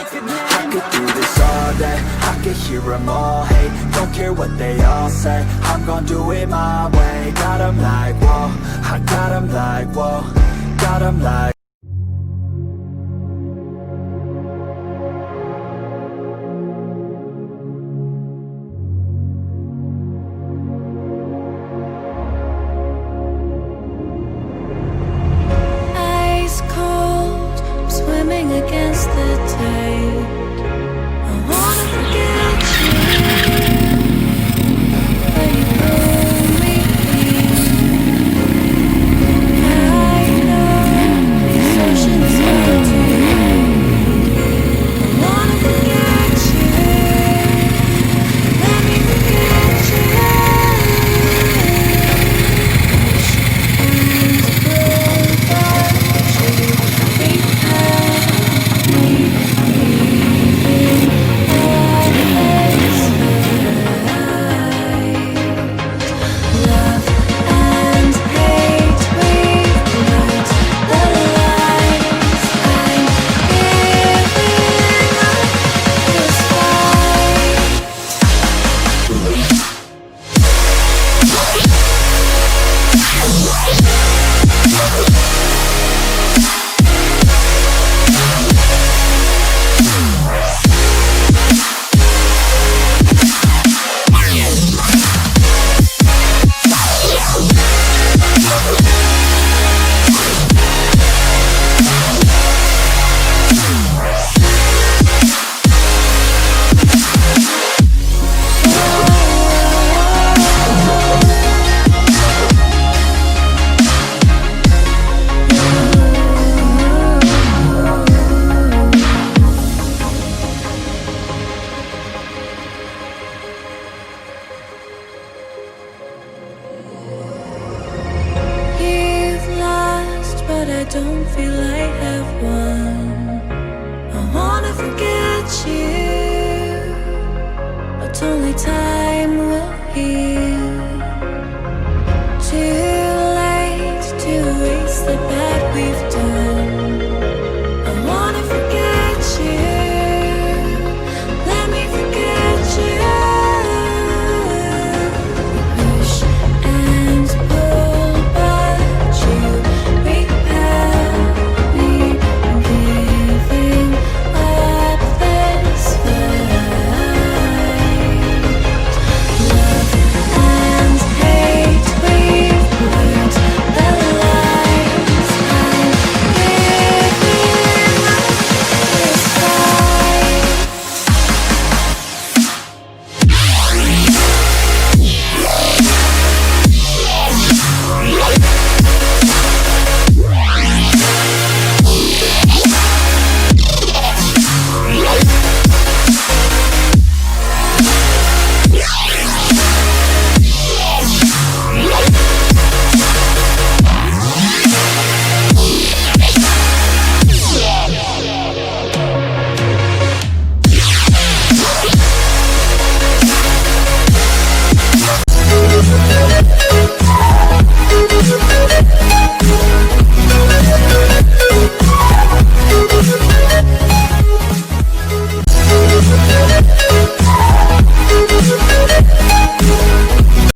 I could do this all day, I could hear them all hate. Don't care what they all say, I'm gon' do it my way. Got 'em like, whoa, I got 'em like, whoa, got 'em like. Ice cold, I'm swimming against the tide. I wanna forget you, but you pull me in. I know these oceans feel too big. I wanna forget you, let me forget you. I don't feel I have won. I wanna forget you, but only time